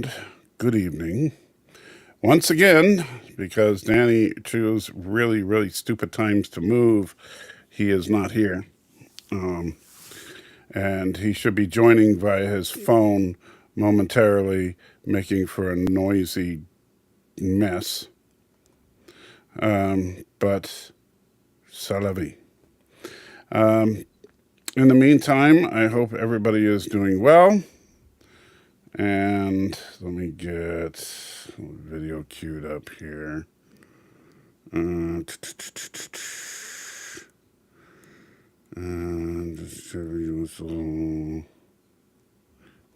and good evening. Once again, because Danny chose really, really stupid times to move, he is not here. And he should be joining via his phone momentarily, making for a noisy mess. But c'est la vie. In the meantime, I hope everybody is doing well. And let me get video queued up here. And there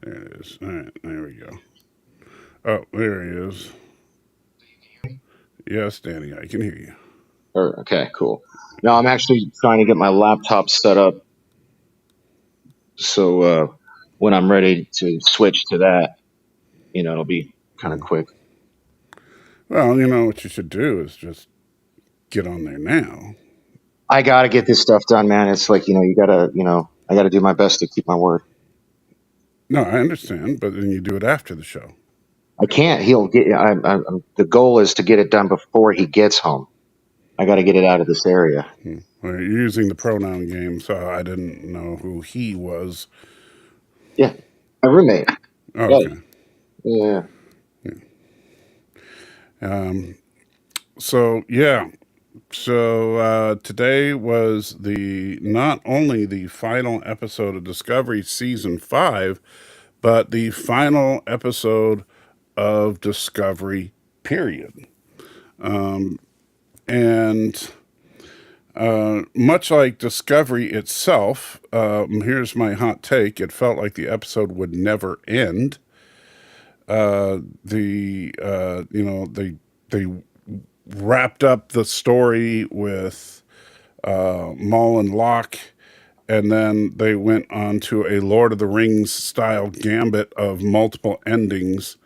it is. All right, there we go. Oh, there he is. Yes, Danny, I can hear you. Okay, cool. No, I'm actually trying to get my laptop set up so when I'm ready to switch to that, it'll be kind of quick. Well, you know what you should do is just get on there now. I gotta get this stuff done, man. It's like, I gotta do my best to keep my word. No, I understand, but then you do it after the show. I can't. The goal is to get it done before he gets home. I got to get it out of this area. Well, you're using the pronoun game, so I didn't know who he was. Yeah, my roommate. Oh, okay. Yeah. So today was not only the final episode of Discovery Season 5, but the final episode of Discovery, period. And much like Discovery itself, here's my hot take. It felt like the episode would never end. They wrapped up the story with Maul and Locke, and then they went on to a Lord of the Rings style gambit of multiple endings.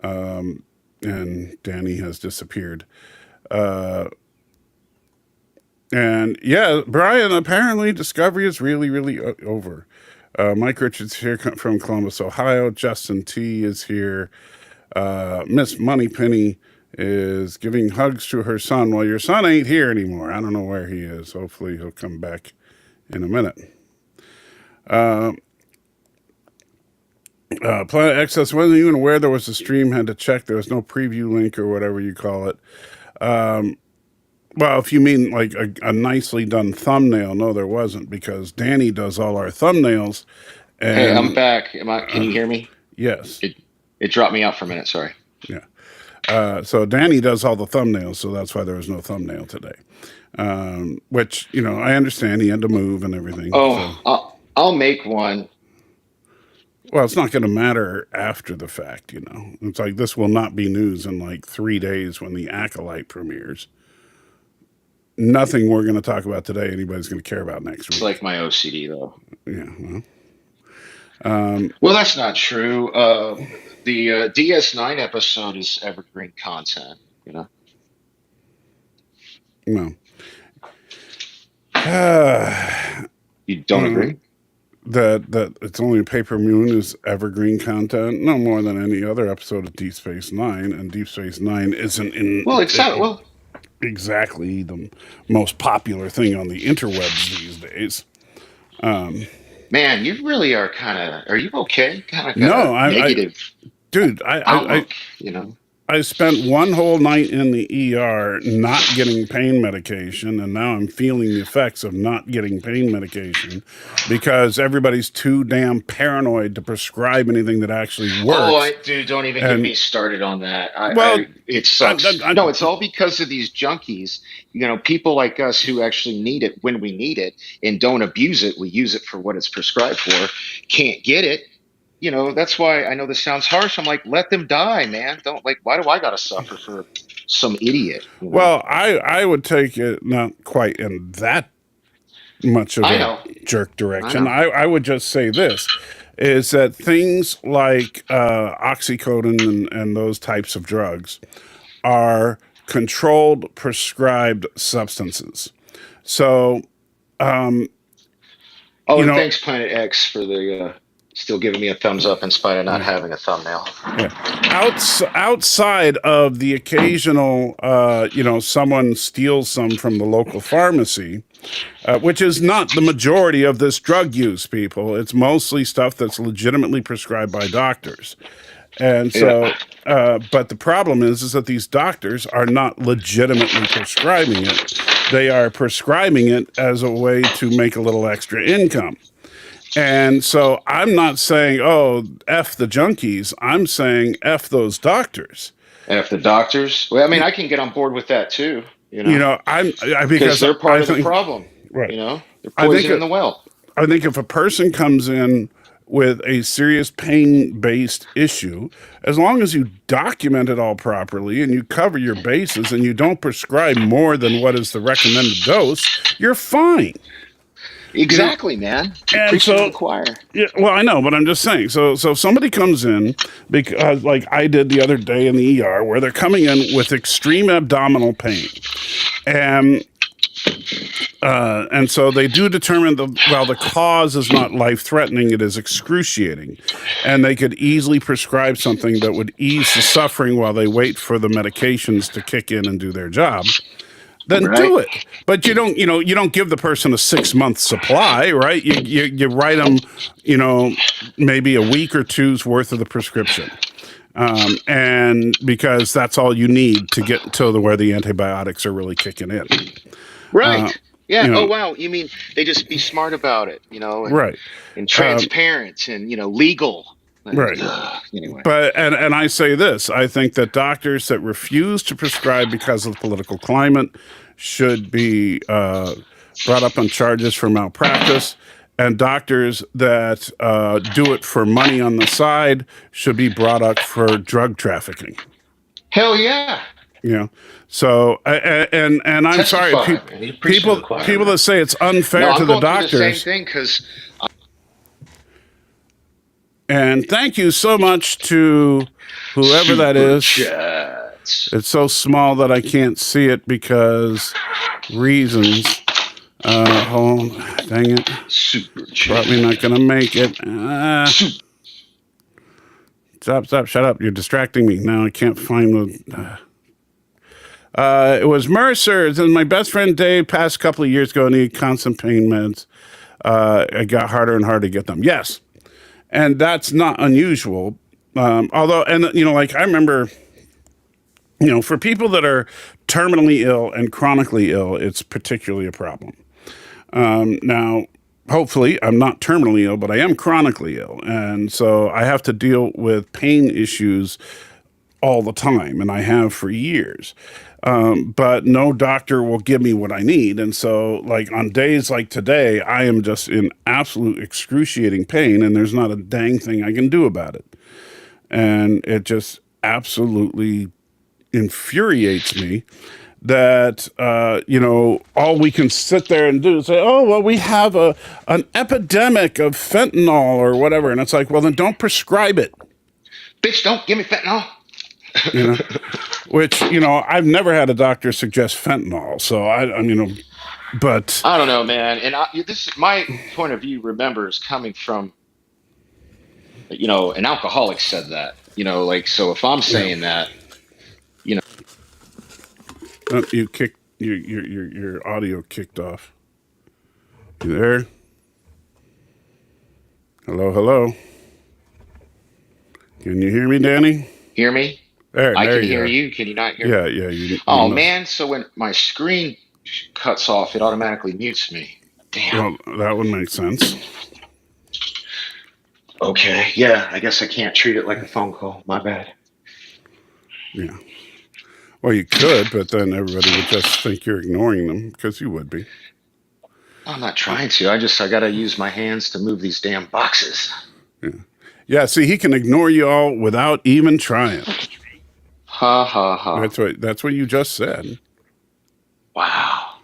And Danny has disappeared. And yeah, Brian, apparently Discovery is really, really over. Mike Richards here from Columbus, Ohio. Justin T is here. Miss Moneypenny is giving hugs to her son. Well, your son ain't here anymore. I don't know where he is. Hopefully he'll come back in a minute. Planet Access wasn't even aware there was a stream, had to check. There was no preview link or whatever you call it. Well, if you mean like a nicely done thumbnail, no, there wasn't, because Danny does all our thumbnails. And, hey, I'm back. Can you hear me? Yes. It dropped me out for a minute. Sorry. Yeah. So Danny does all the thumbnails, so that's why there was no thumbnail today. Which, I understand he had to move and everything. Oh, so. I'll make one. Well, it's not going to matter after the fact, It's like this will not be news in like 3 days when the Acolyte premieres. Nothing we're going to talk about today anybody's going to care about next week. It's like my OCD, though. Yeah. Well, that's not true. The DS9 episode is evergreen content, No. You don't agree? That it's only a Paper Moon is evergreen content, no more than any other episode of Deep Space Nine, and Deep Space Nine isn't in. Well, exactly the most popular thing on the interwebs these days. Man, you really are are you okay? No, negative. Dude, I spent one whole night in the ER not getting pain medication, and now I'm feeling the effects of not getting pain medication because everybody's too damn paranoid to prescribe anything that actually works. Dude, don't even get me started on that. It sucks. No, it's all because of these junkies. People like us who actually need it when we need it and don't abuse it. We use it for what it's prescribed for. Can't get it. That's why I know this sounds harsh. I'm like, let them die, man. Why do I got to suffer for some idiot? Well, I would take it not quite in that much of a jerk direction. I would just say this, is that things like oxycodone and those types of drugs are controlled, prescribed substances. So, thanks Planet X for the Still giving me a thumbs up in spite of not having a thumbnail. Yeah. Outside of the occasional, someone steals some from the local pharmacy, which is not the majority of this drug use, people. It's mostly stuff that's legitimately prescribed by doctors. And so, but the problem is that these doctors are not legitimately prescribing it. They are prescribing it as a way to make a little extra income. And so I'm not saying, oh, F the junkies. I'm saying F those doctors. F the doctors. Well, I mean, I can get on board with that too. Because they're part of the problem. Right. They're poisoning the well. I think if a person comes in with a serious pain-based issue, as long as you document it all properly and you cover your bases and you don't prescribe more than what is the recommended dose, you're fine. Exactly, man. And so, the choir. Yeah, well, I know, but I'm just saying. So if somebody comes in, because like I did the other day in the ER, where they're coming in with extreme abdominal pain, and so they do determine the cause is not life-threatening, it is excruciating, and they could easily prescribe something that would ease the suffering while they wait for the medications to kick in and do their job. Then do it. But you don't give the person a 6-month supply, right? You write them, maybe a week or two's worth of the prescription. And because that's all you need to get to where the antibiotics are really kicking in. Right. Oh, wow. You mean they just be smart about it, right. And transparent and, legal. Right. Anyway. But and I say this, I think that doctors that refuse to prescribe because of the political climate should be brought up on charges for malpractice, and doctors that do it for money on the side should be brought up for drug trafficking. Hell yeah. So and I'm sorry, people that say it's unfair to the doctors. The same thing because. And thank you so much to whoever that is. It's so small that I can't see it because reasons. Hold on. Dang it. Probably not going to make it. Stop, shut up. You're distracting me. Now I can't find the... it was Mercer. It was my best friend Dave passed a couple of years ago and needed constant pain meds. It got harder and harder to get them. Yes. And that's not unusual. Although, like I remember, for people that are terminally ill and chronically ill, it's particularly a problem. Now, hopefully I'm not terminally ill, but I am chronically ill. And so I have to deal with pain issues all the time, and I have for years. But no doctor will give me what I need. And so, like, on days like today, I am just in absolute excruciating pain, and there's not a dang thing I can do about it. And it just absolutely infuriates me that, all we can sit there and do is say, oh, well, we have an epidemic of fentanyl or whatever. And it's like, well, then don't prescribe it. Bitch, don't give me fentanyl. Which, I've never had a doctor suggest fentanyl. So but I don't know, man. And this is my point of view. Remember, is coming from, an alcoholic said that, so if I'm saying that, you kicked your audio kicked off. You there? Hello. Can you hear me, Danny? Hear me? I can hear you. Can you not hear me? Yeah. Man. So when my screen cuts off, it automatically mutes me. Damn. Well, that would make sense. Okay. Yeah. I guess I can't treat it like a phone call. My bad. Yeah. Well, you could, but then everybody would just think you're ignoring them because you would be. I'm not trying to. I got to use my hands to move these damn boxes. Yeah. Yeah. See, he can ignore you all without even trying. Ha ha ha. That's what you just said. Wow.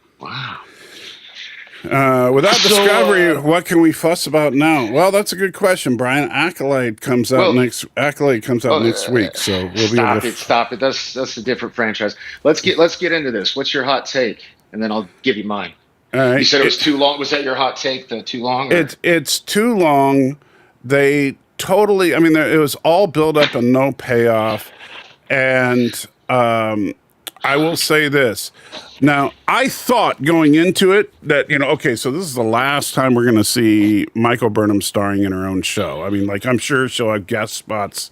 Without Discovery, what can we fuss about now? Well, that's a good question, Brian. Acolyte comes out next week, so we'll be able to stop it. That's a different franchise. Let's get into this. What's your hot take? And then I'll give you mine. All right. You said it was too long. Was that your hot take? Too long? It's too long. they totally, I mean, it was all build up and no payoff. And I will say this. Now, I thought going into it that, okay, so this is the last time we're going to see Michael Burnham starring in her own show. I mean, like, I'm sure she'll have guest spots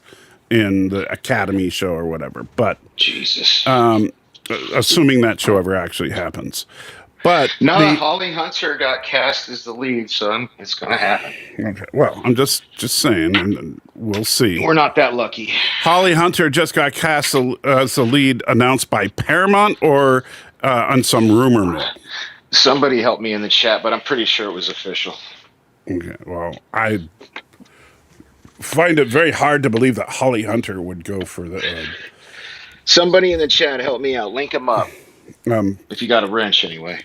in the Academy show or whatever, but Jesus. assuming that show ever actually happens. But no, Holly Hunter got cast as the lead, so it's going to happen. Okay, well, I'm just saying, and we'll see. We're not that lucky. Holly Hunter just got cast as the lead, announced by Paramount or on some rumor mill. Somebody help me in the chat, but I'm pretty sure it was official. Okay, well, I find it very hard to believe that Holly Hunter would go for the. Somebody in the chat help me out. Link them up. If you got a wrench, anyway.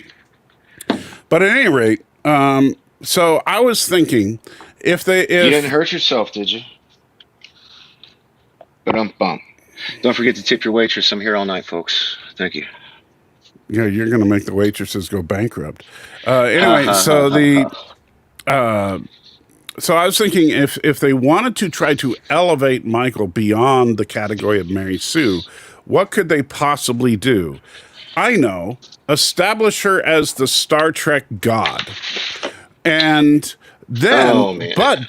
But at any rate, so I was thinking, if you didn't hurt yourself, did you? But don't forget to tip your waitress. I'm here all night, folks. Thank you. Yeah, you're going to make the waitresses go bankrupt. Anyway, so so I was thinking if they wanted to try to elevate Michael beyond the category of Mary Sue, what could they possibly do? I know, establish her as the Star Trek god. And then, but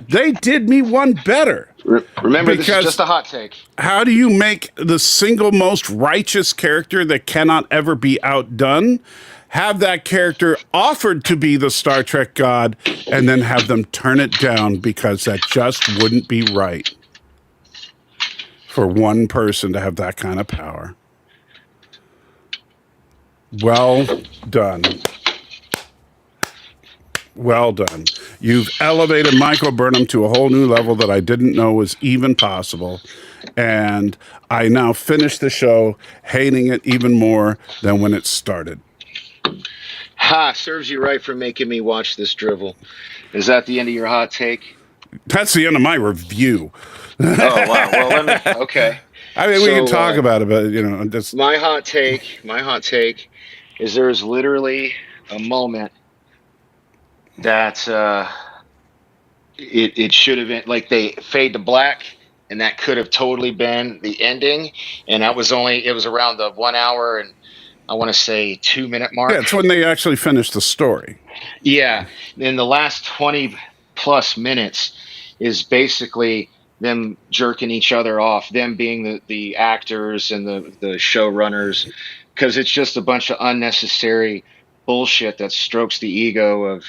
they did me one better. Remember, this is just a hot take. How do you make the single most righteous character that cannot ever be outdone? Have that character offered to be the Star Trek god and then have them turn it down because that just wouldn't be right for one person to have that kind of power. Well done. Well done. You've elevated Michael Burnham to a whole new level that I didn't know was even possible. And I now finish the show hating it even more than when it started. Ha! Serves you right for making me watch this drivel. Is that the end of your hot take? That's the end of my review. Oh, wow. Well, okay. I mean, we can talk about it, but, just... My hot take is there's literally a moment that it should have been, like, they fade to black, and that could have totally been the ending, and it was around the 1 hour and I want to say 2 minute mark. Yeah, it's when they actually finished the story. Yeah, in the last 20 plus minutes is basically them jerking each other off, them being the actors and the showrunners, because it's just a bunch of unnecessary bullshit that strokes the ego of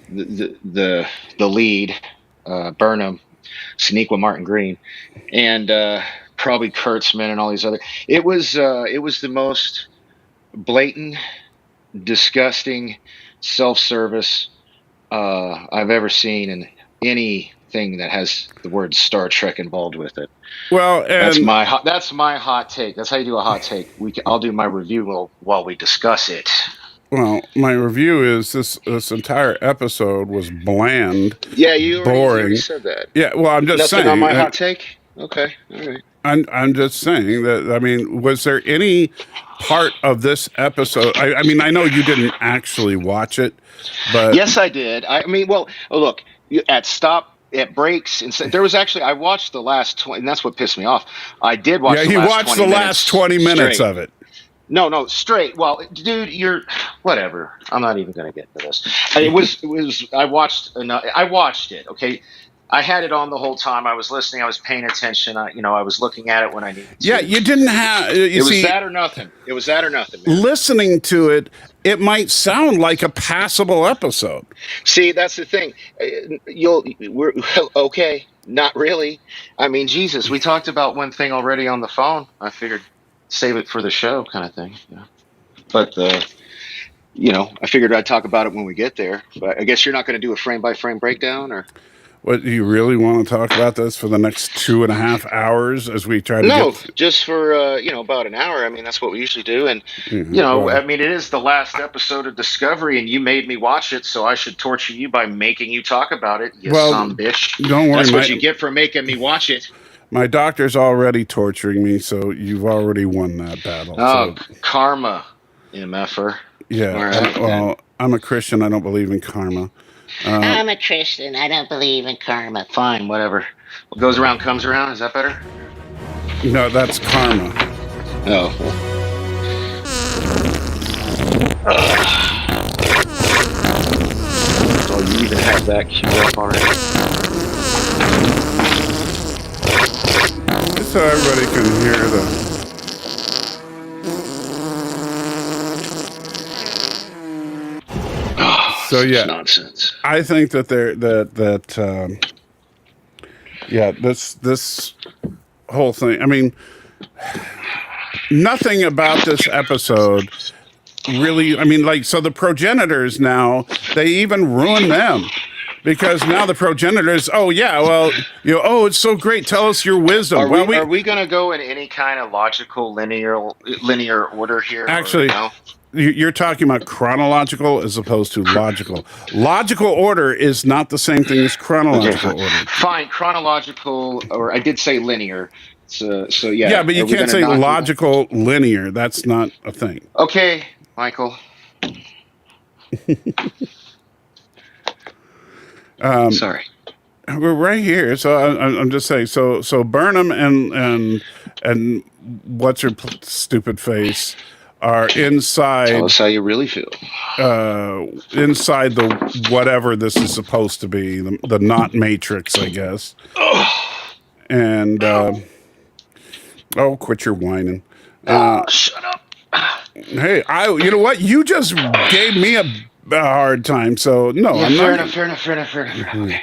the lead, Burnham, Sonequa Martin Green, and probably Kurtzman and all these other. It was the most blatant, disgusting self-service I've ever seen in anything that has the word Star Trek involved with it. Well, and that's my hot take. That's how you do a hot take. I'll do my review while we discuss it. Well, my review is this entire episode was bland. Yeah, you boring. Said that. Yeah, well, I'm just saying. Nothing on my hot take? Okay, all right. I'm just saying that, I mean, was there any part of this episode? I mean, I know you didn't actually watch it, but... Yes, I did. I mean, well, look, at breaks, and there was actually, I watched the last 20, and that's what pissed me off. I did watch the last 20 minutes of it. No, straight. Well, dude, you're whatever. I'm not even going to get into this. It was. I watched it. Okay, I had it on the whole time. I was listening. I was paying attention. I was looking at it when I needed to. Yeah, you didn't have. It was that or nothing. It was that or nothing. Man. Listening to it, it might sound like a passable episode. See, that's the thing. We're okay. Not really. I mean, Jesus, we talked about one thing already on the phone. I figured save it for the show, kind of thing. Yeah. But I figured I'd talk about it when we get there. But I guess you're not going to do a frame by frame breakdown, or. What, do you really want to talk about this for the next 2.5 hours as we try to just for, about an hour. I mean, that's what we usually do. And, I mean, it is the last episode of Discovery, and you made me watch it, so I should torture you by making you talk about it, you son bitch. Don't worry. That's what you get for making me watch it. My doctor's already torturing me, so you've already won that battle. Oh, karma, MFer. Yeah, right, well, I'm a Christian. I don't believe in karma. I'm a Christian. I don't believe in karma. Fine, whatever. What goes around comes around. Is that better? No, that's karma. Oh. Oh, you even had that queued up already. Just so everybody can hear the. Oh, So yeah, nonsense. I think that this whole thing. I mean, nothing about this episode really. I mean, like, so the progenitors now, they even ruin them. Because now the progenitors, oh yeah, well, oh, it's so great. Tell us your wisdom. Are we going to go in any kind of logical linear order here? Actually, no? You're talking about chronological as opposed to logical. Logical order is not the same thing as chronological order. Fine, chronological, or I did say linear. So yeah. Yeah, but you can't say logical linear. That's not a thing. Okay, Michael. Sorry. We're right here, so I'm just saying. So Burnham and what's her stupid face are inside. Tell us how you really feel. Inside the whatever this is supposed to be, the not matrix, I guess. And quit your whining. Shut up. Hey, you know what? You just gave me a hard time, so no, yeah, I'm fair enough. Okay.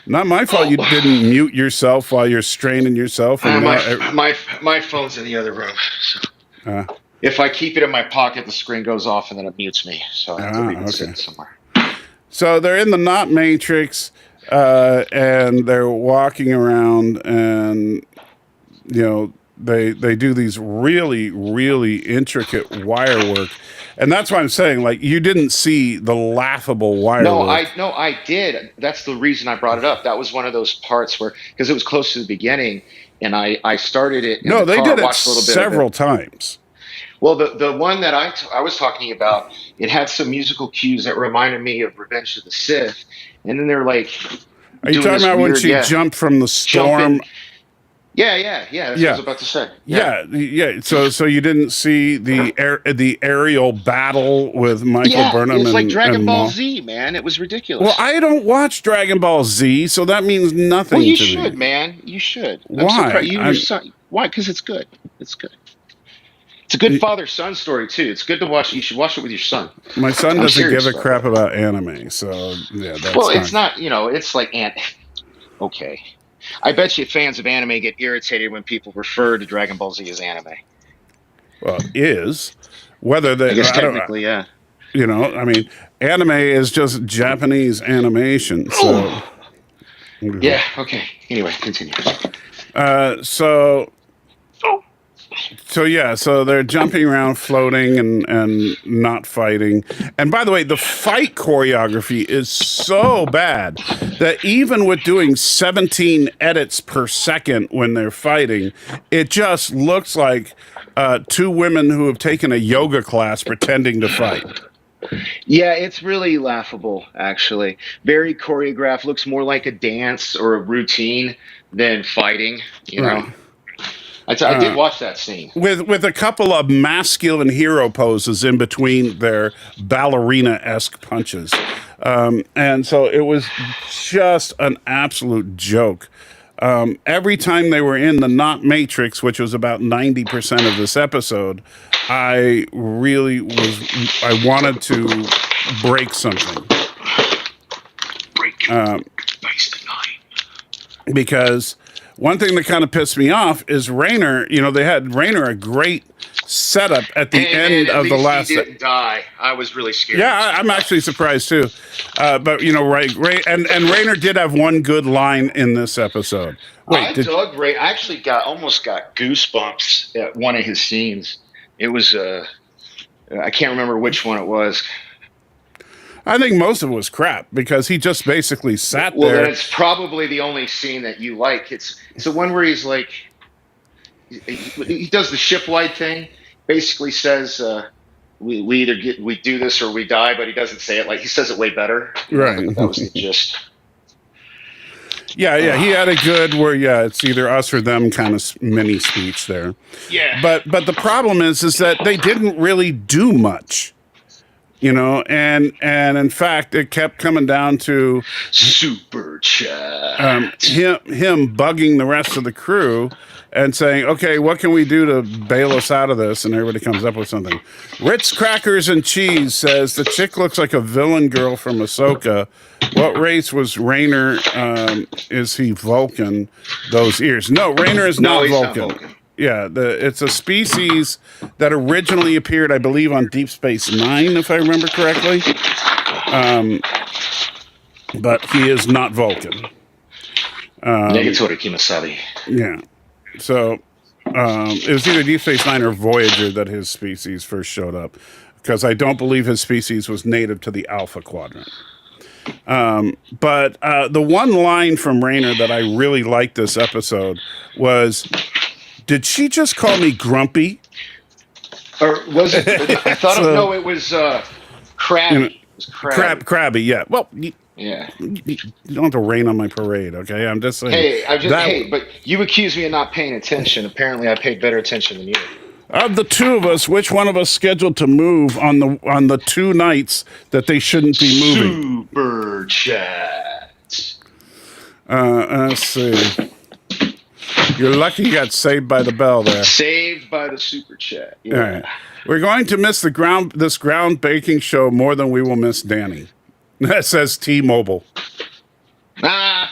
Not my fault. You didn't mute yourself while you're straining yourself. And my phone's in the other room. So. If I keep it in my pocket, the screen goes off and then it mutes me. So I have to leave it sitting somewhere. So they're in the not matrix, and they're walking around, and they do these really, really intricate wire work. And that's why I'm saying, like, you didn't see the laughable wire work. No, I did. That's the reason I brought it up. That was one of those parts where, because it was close to the beginning, and I started it. No, they did it several times. Well, the one that I was talking about, it had some musical cues that reminded me of Revenge of the Sith, and then they're like, are you talking about when she jumped from the storm? Yeah. That's what I was about to say. Yeah. So you didn't see the aerial battle with Michael Burnham? It's like Dragon Ball Z, man. It was ridiculous. Well, I don't watch Dragon Ball Z, so that means nothing. Well, you to should, me. Man. You should. Why? Why? Because it's good. It's good. It's a good father-son story too. It's good to watch. You should watch it with your son. My son doesn't give a crap about anime, so yeah. It's not. It's like Okay. I bet you fans of anime get irritated when people refer to Dragon Ball Z as anime. Well, whether they. I guess technically, yeah. I mean, anime is just Japanese animation. So. Yeah. Okay. Anyway, continue. So they're jumping around, floating, and not fighting. And by the way, the fight choreography is so bad that even with doing 17 edits per second when they're fighting, it just looks like two women who have taken a yoga class pretending to fight. Yeah, it's really laughable, actually. Very choreographed, looks more like a dance or a routine than fighting, you know. I did watch that scene. With a couple of masculine hero poses in between their ballerina-esque punches. And so it was just an absolute joke. Every time they were in the not matrix, which was about 90% of this episode, I wanted to break something. Because one thing that kind of pissed me off is Raynor. They had Raynor a great setup at the end of the last. He didn't die. I was really scared. Yeah, I'm actually surprised too. But Ray and Raynor did have one good line in this episode. I dug Ray. I actually almost got goosebumps at one of his scenes. It was I can't remember which one it was. I think most of it was crap because he just basically sat there. Well, then it's probably the only scene that you like. It's the one where he's like, he does the shipwide thing. Basically says, we either we do this or we die, but he doesn't say it like he says it way better. Right. But that was the gist. Yeah, he had a good where it's either us or them kind of mini speech there. Yeah. But the problem is that they didn't really do much. And in fact, it kept coming down to super chat. Him bugging the rest of the crew and saying, "Okay, what can we do to bail us out of this?" And everybody comes up with something. Ritz Crackers and Cheese says the chick looks like a villain girl from Ahsoka. What race was Raynor? Is he Vulcan? Those ears? No, Raynor is not Vulcan. Yeah, it's a species that originally appeared, I believe, on Deep Space Nine, if I remember correctly. But he is not Vulcan. Yeah. So it was either Deep Space Nine or Voyager that his species first showed up, because I don't believe his species was native to the Alpha Quadrant. But the one line from Raynor that I really liked this episode was, "Did she just call me grumpy?" Or was it? I thought no, it was crabby. It was crabby. Crabby, yeah. Well, yeah. You don't have to rain on my parade, okay? I'm just saying. Hey, but you accused me of not paying attention. Apparently, I paid better attention than you. Of the two of us, which one of us scheduled to move on the 2 nights that they shouldn't be moving? Super chat. Let's see. You're lucky you got saved by the bell there. Saved by the super chat. Yeah. All right. We're going to miss this ground baking show more than we will miss Danny. That says T-Mobile. Yeah,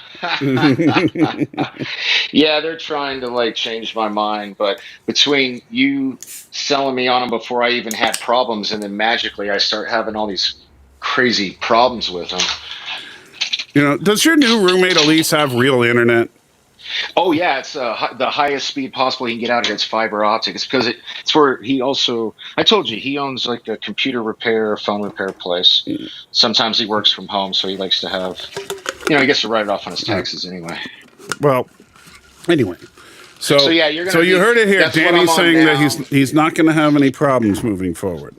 they're trying to change my mind, but between you selling me on them before I even had problems, and then magically I start having all these crazy problems with them. Does your new roommate Elise have real internet? Oh yeah, it's the highest speed possible you can get out here. It's fiber optic. It's because it's where he also. I told you he owns a computer repair, phone repair place. Sometimes he works from home, so he likes to have. He gets to write it off on his taxes anyway. Well, anyway. So yeah, you heard it here. Danny's saying that he's not going to have any problems moving forward.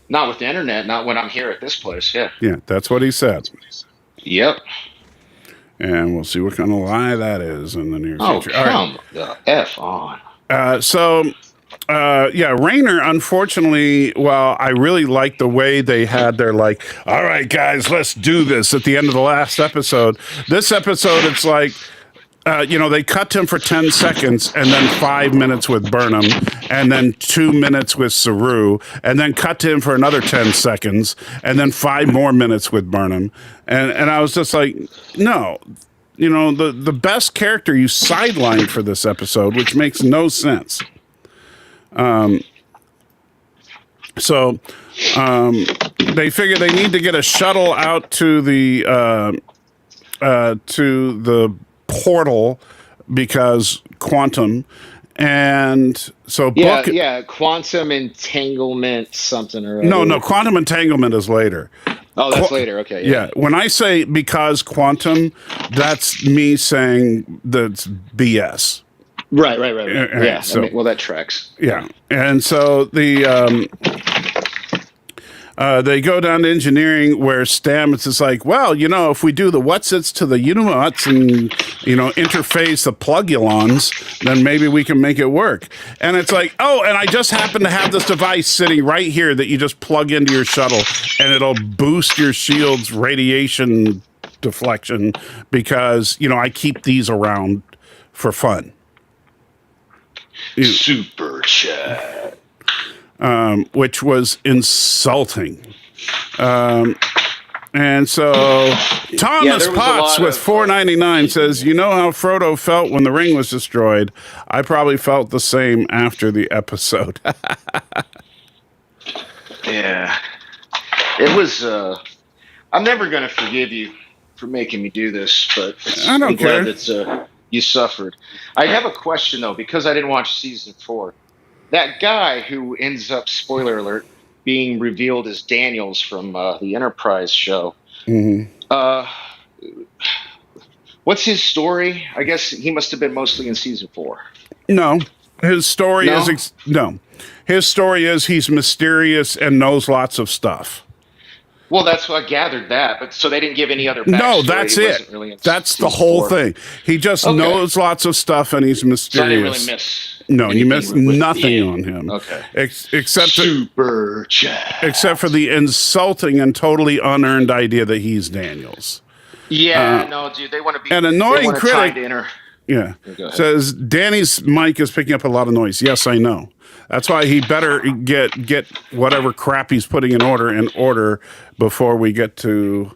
Not with the internet. Not when I'm here at this place. Yeah. Yeah, that's what he said. Yep. And we'll see what kind of lie that is in the near future. Oh, come the F on. Raynor, unfortunately, well, I really like the way they had their all right, guys, let's do this at the end of the last episode. This episode, it's they cut him for 10 seconds and then 5 minutes with Burnham and then 2 minutes with Saru and then cut to him for another 10 seconds and then 5 more minutes with Burnham. And I was just like, no, the best character you sidelined for this episode, which makes no sense. So they figure they need to get a shuttle out to the portal because quantum, and so quantum entanglement something or other. No, quantum entanglement is later. Oh, that's later. Okay. Yeah. When I say because quantum, that's me saying that's BS. Right. Yeah. So, that tracks. Yeah. And so they go down to engineering where Stamets is like, well, if we do the whatsits to the unimuts and, interface the plugulons, then maybe we can make it work. And it's like, oh, and I just happen to have this device sitting right here that you just plug into your shuttle and it'll boost your shield's radiation deflection because, I keep these around for fun. Super chat. Which was insulting. And so Thomas Potts with $4.99 says, "You know how Frodo felt when the ring was destroyed? I probably felt the same after the episode." Yeah. It was I'm never going to forgive you for making me do this, but I don't care. That you suffered. I have a question though, because I didn't watch season 4. That guy who ends up, spoiler alert, being revealed as Daniels from the Enterprise show. Mm-hmm. What's his story? I guess he must have been mostly in season 4. No. His story No. is no. His story is he's mysterious and knows lots of stuff. Well, that's what I gathered that, but so they didn't give any other No, backstory. that's It it. wasn't really in That's the season whole 4. thing. He just Okay. knows lots of stuff and he's So I didn't really mysterious. miss. No, you anything missed with nothing the on him. Okay. Except Super chat. except for the insulting and totally unearned idea that he's Daniels. Yeah, no, dude, they want to be An they annoying want to tie critic. to inner. Yeah. Go ahead. Says Danny's mic is picking up a lot of noise. Yes, I know. That's why he better get whatever crap he's putting in order before we get to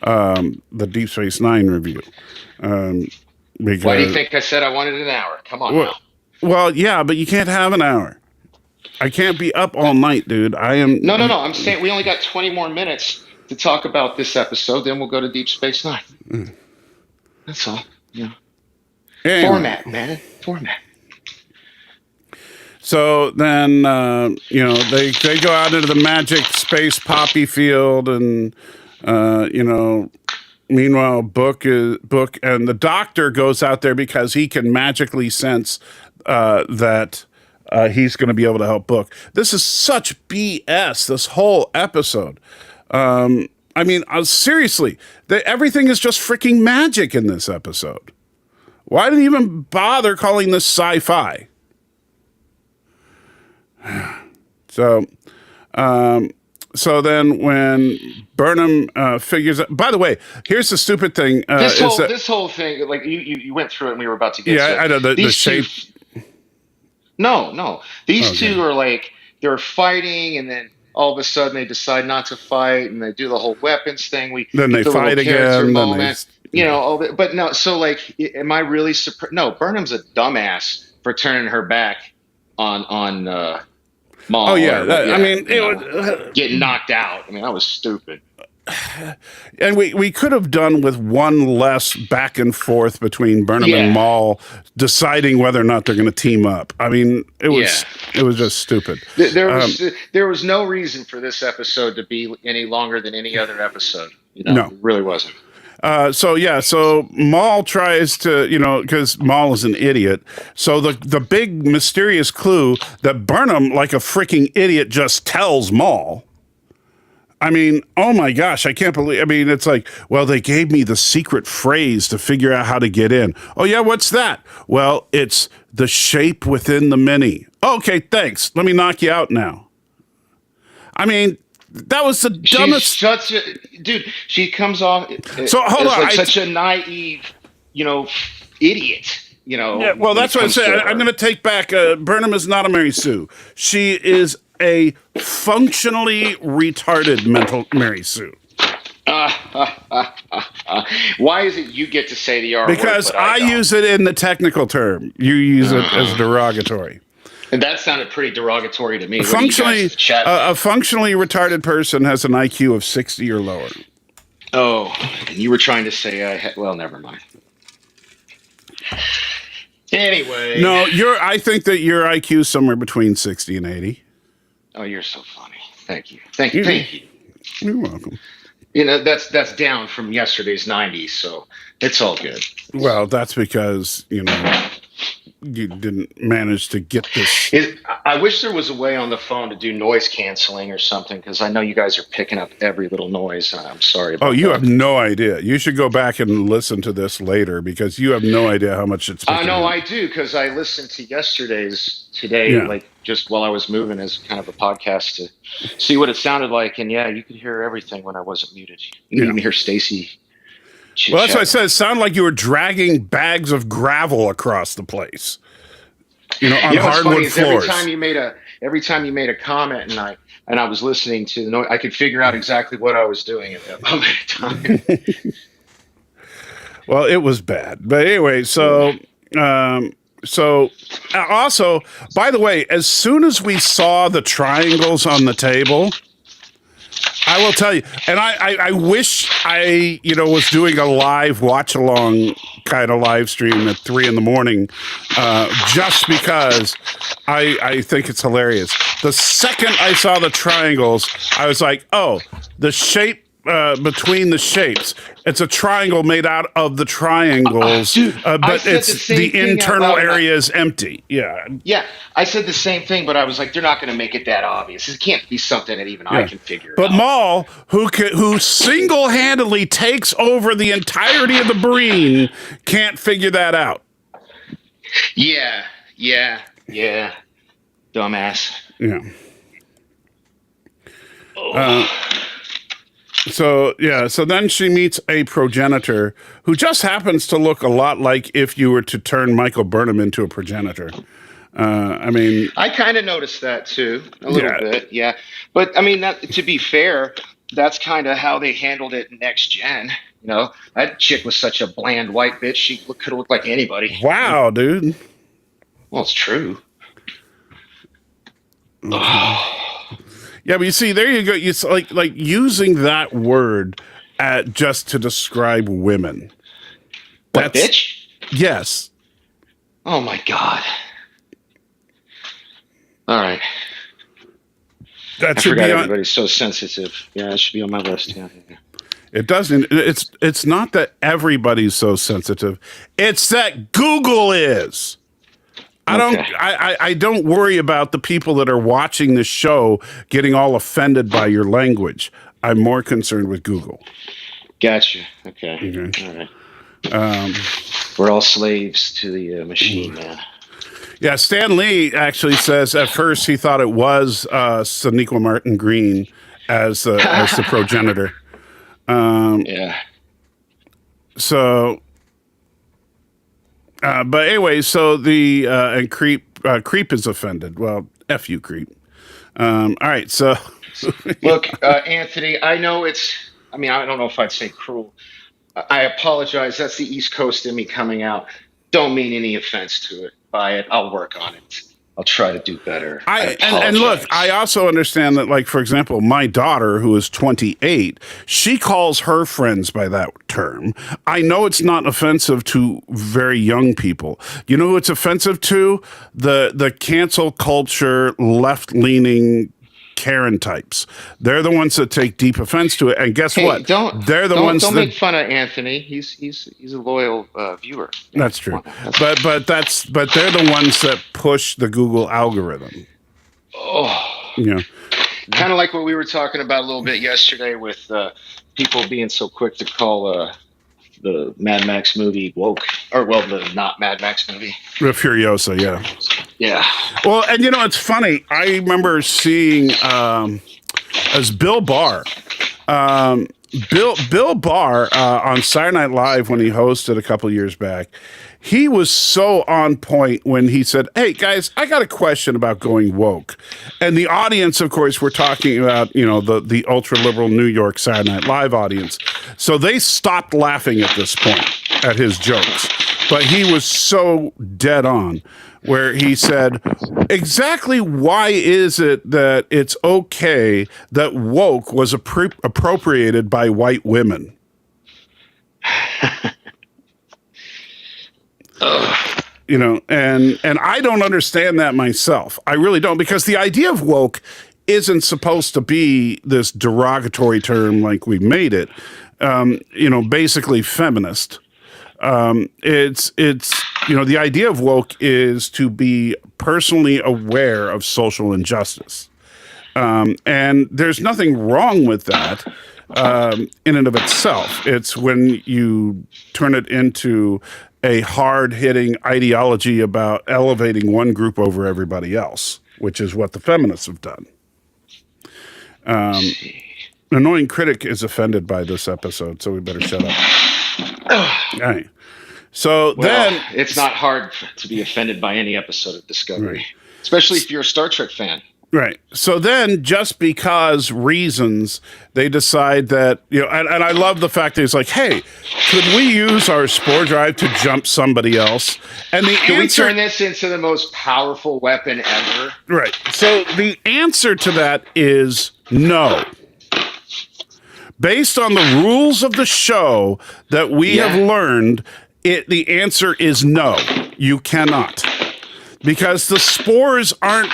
the Deep Space Nine review. Because, Why do you think I said I wanted an hour? Come on now. well, yeah, but you can't have an hour. I can't be up all night, dude. I am. No. I'm saying we only got 20 more minutes to talk about this episode. Then we'll go to Deep Space Nine. That's all. Yeah. Anyway. Format, man. Format. So then, they go out into the magic space poppy field, and meanwhile, Book and the Doctor goes out there because he can magically sense that he's going to be able to help Book. This is such BS. This whole episode. Seriously, everything is just freaking magic in this episode. Why did he even bother calling this sci-fi? So then when Burnham figures out, by the way, here's the stupid thing. This whole thing, like you went through it and we were about to get to it. I know the shape. No. These two are like, they're fighting and then all of a sudden they decide not to fight and they do the whole weapons thing. Then they fight again. But no, so like, am I really surprised? No, Burnham's a dumbass for turning her back on Maul. Oh yeah, getting knocked out. I mean, that was stupid. And we could have done with one less back and forth between Burnham and Maul deciding whether or not they're going to team up. I mean, it was just stupid. There was no reason for this episode to be any longer than any other episode. No, it really wasn't. So Maul tries to, because Maul is an idiot. So the big mysterious clue that Burnham, like a freaking idiot, just tells Maul. I mean, oh my gosh, I can't believe. I mean, it's like, well, they gave me the secret phrase to figure out how to get in. Oh yeah, what's that? Well, it's the shape within the mini. Okay, thanks. Let me knock you out now. I mean, that was the dumbest. Dude. She comes off. So hold on, like such a naive, idiot. Yeah, well, that's what I said. I'm going to take back. Burnham is not a Mary Sue. She is a functionally retarded mental Mary Sue. Why is it you get to say the R word? Because I use it in the technical term. You use it as derogatory. And that sounded pretty derogatory to me. A functionally retarded person has an IQ of 60 or lower. Oh, and you were trying to say well, never mind. Anyway. No, I think that your IQ is somewhere between 60 and 80. Oh, you're so funny. Thank you. Thank you. You're welcome. That's down from yesterday's 90s, so it's all good. Well, that's because, you didn't manage to get this. I wish there was a way on the phone to do noise canceling or something, because I know you guys are picking up every little noise. And I'm sorry about that. You have no idea. You should go back and listen to this later, because you have no idea how much it's picking up. I do, because I listened to yesterday's today, like just while I was moving as kind of a podcast to see what it sounded like. And yeah, you could hear everything when I wasn't muted. You can even hear Stacy. Well, that's what I said. It sounded like you were dragging bags of gravel across the place, on hardwood floors. Every time you made a comment, and I was listening to the noise, I could figure out exactly what I was doing at that moment in time. Well, it was bad, but anyway. So also, by the way, as soon as we saw the triangles on the table, I will tell you, and I wish I, was doing a live watch along kind of live stream at 3 a.m, just because I think it's hilarious. The second I saw the triangles, I was like, oh, the shape between the shapes. It's a triangle made out of the triangles, Dude, I but said it's the same the thing out internal loud, and area is empty. Yeah, yeah, I said the same thing, but I was like, they're not going to make it that obvious. It can't be something that even I yeah. can figure But out. Maul, who single-handedly takes over the entirety of the Breen, can't figure that out. Yeah, yeah. Dumbass. Yeah. Oh. So then she meets a progenitor who just happens to look a lot like if you were to turn Michael Burnham into a progenitor. I mean, I kind of noticed that too, a little yeah, bit, yeah. But I mean, to be fair, that's kind of how they handled it next gen. You know, that chick was such a bland white bitch. She could have looked like anybody. wow, dude. Well, it's true. Yeah, but you see, there you go. It's like using that word just to describe women. What, bitch? Yes. Oh my God. All right. That I should forgot be on. everybody's so sensitive. Yeah, it should be on my list. Yeah. It doesn't. It's not that everybody's so sensitive. It's that Google is. Okay. I don't worry about the people that are watching the show getting all offended by your language. I'm more concerned with Google. Gotcha. Okay. Okay. All right. We're all slaves to the machine, man. Yeah, Stan Lee actually says at first he thought it was Sonequa Martin Green as the progenitor. Yeah. So, but anyway, so and Creep is offended. Well, F you, Creep. All right, so Look, Anthony, I know I mean, I don't know if I'd say cruel. I apologize. That's the East Coast in me coming out. Don't mean any offense to it. By it, I'll work on it. I'll try to do better. And look, I also understand that, like, for example, my daughter, who is 28, she calls her friends by that term. I know it's not offensive to very young people. You know who it's offensive to? The cancel culture, left-leaning Karen types. They're the ones that take deep offense to it. And guess what? They're the ones don't that make fun of Anthony. He's a loyal viewer. That's true. But they're the ones that push the Google algorithm. Oh, Yeah. kind of like what we were talking about a little bit yesterday with people being so quick to call the Mad Max movie woke, or well, the not Mad Max movie. The Furiosa, yeah. Yeah. Well, and you know, it's funny. I remember seeing as Bill Barr. Bill Barr on Saturday Night Live when he hosted a couple years back, he was so on point when he said, "Hey guys, I got a question about going woke," and the audience, of course, we're talking about the ultra liberal New York Saturday Night Live audience, so they stopped laughing at this point at his jokes, but he was so dead on. Where he said, exactly why is it that it's okay that woke was appropriated by white women? And I don't understand that myself. I really don't, because the idea of woke isn't supposed to be this derogatory term like we made it. Basically feminist. It's the idea of woke is to be personally aware of social injustice. And there's nothing wrong with that in and of itself. It's when you turn it into a hard-hitting ideology about elevating one group over everybody else, which is what the feminists have done. Annoying Critic is offended by this episode, so we better shut up. All right. So then it's not hard to be offended by any episode of Discovery, right, especially if you're a Star Trek fan. Right. So then just because reasons, they decide that, and I love the fact that it's like, hey, could we use our spore drive to jump somebody else? And the Can we answer, turn this into the most powerful weapon ever? Right. So the answer to that is no. Based on the rules of the show that we have learned, the answer is no. You cannot. Because the spores aren't,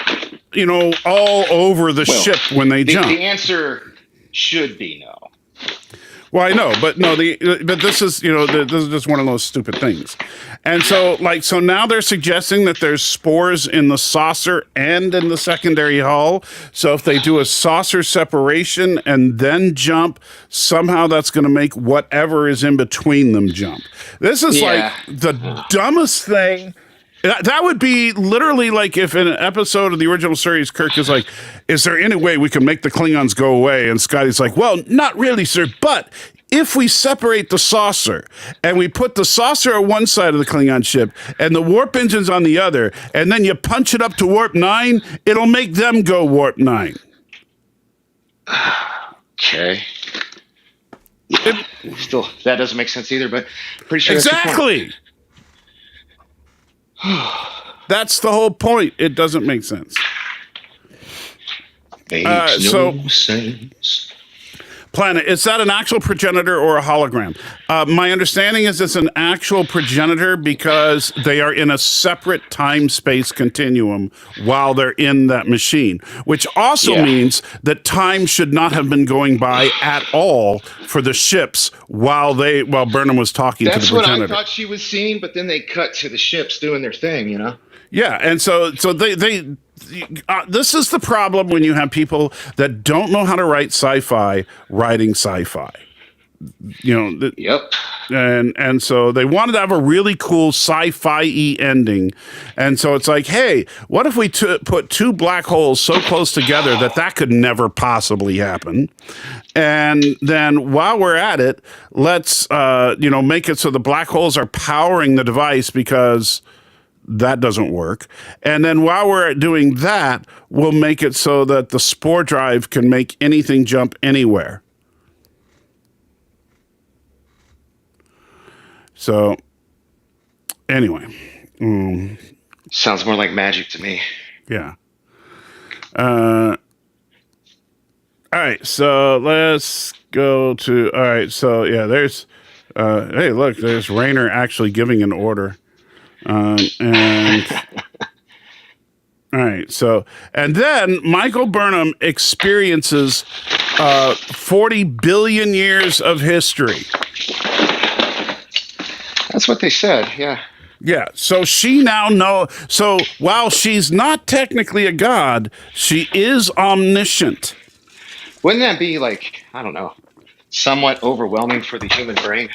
all over the ship when they jump. The answer should be no. Well, I know, but no, but this is, this is just one of those stupid things. And so, so now they're suggesting that there's spores in the saucer and in the secondary hull. So if they do a saucer separation and then jump, somehow that's going to make whatever is in between them jump. This is like the dumbest thing. That would be literally like if in an episode of the original series, Kirk is like, is there any way we can make the Klingons go away? And Scotty's like, well, not really, sir, but if we separate the saucer and we put the saucer on one side of the Klingon ship and the warp engine's on the other, and then you punch it up to warp 9, it'll make them go warp 9. Okay. Still, that doesn't make sense either, but pretty sure exactly. That's the whole point. It doesn't make sense. Makes no sense. Planet, is that an actual progenitor or a hologram? My understanding is it's an actual progenitor because they are in a separate time-space continuum while they're in that machine, which also means that time should not have been going by at all for the ships while Burnham was talking to the progenitor. That's what I thought she was seeing, but then they cut to the ships doing their thing, Yeah, and so they this is the problem when you have people that don't know how to write sci-fi writing sci-fi. Yep. And so they wanted to have a really cool sci-fi-y ending. And so it's like, hey, what if we put two black holes so close together that could never possibly happen? And then while we're at it, let's make it so the black holes are powering the device because that doesn't work. And then while we're doing that, we'll make it so that the spore drive can make anything jump anywhere. So, anyway. Sounds more like magic to me. Yeah. All right, so let's go to... All right, so, yeah, there's... hey, look, there's Rayner actually giving an order. And all right, so and then Michael Burnham experiences 40 billion years of history. That's what they said, yeah. Yeah, so she now knows. So while she's not technically a god, she is omniscient. Wouldn't that be somewhat overwhelming for the human brain?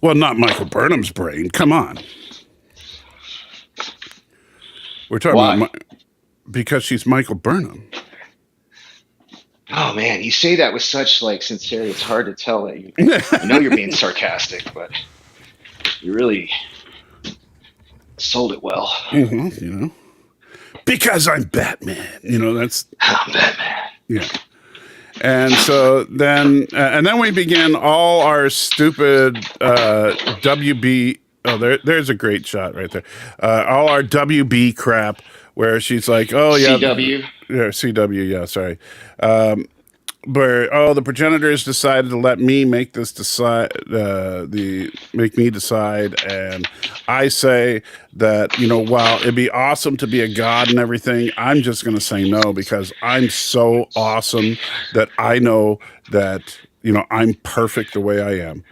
Well, not Michael Burnham's brain. Come on. We're talking about because she's Michael Burnham. Oh man, you say that with such sincerity. It's hard to tell that I know you're being sarcastic, but you really sold it well. Mm-hmm, because I'm Batman. That's I'm Batman. Yeah. And so then we begin all our stupid WB. Oh, there's a great shot right there. All our WB crap where she's like, oh, yeah. CW. Yeah, CW, yeah, sorry. Where, the progenitors decided to let me make me decide. And I say that, while it'd be awesome to be a god and everything, I'm just going to say no because I'm so awesome that I know that, I'm perfect the way I am.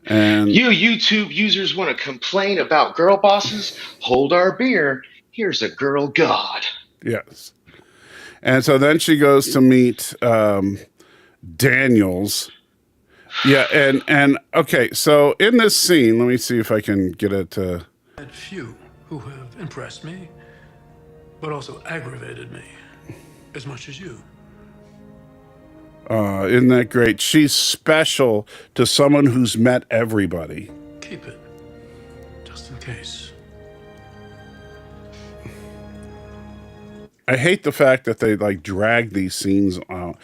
And you YouTube users want to complain about girl bosses? Hold our beer. Here's a girl god. Yes. And so then she goes to meet Daniels. Yeah, and okay, so in this scene, let me see if I can get it to... I had few who have impressed me, but also aggravated me as much as you. Isn't that great? She's special to someone who's met everybody. Keep it, just in case. I hate the fact that they drag these scenes out.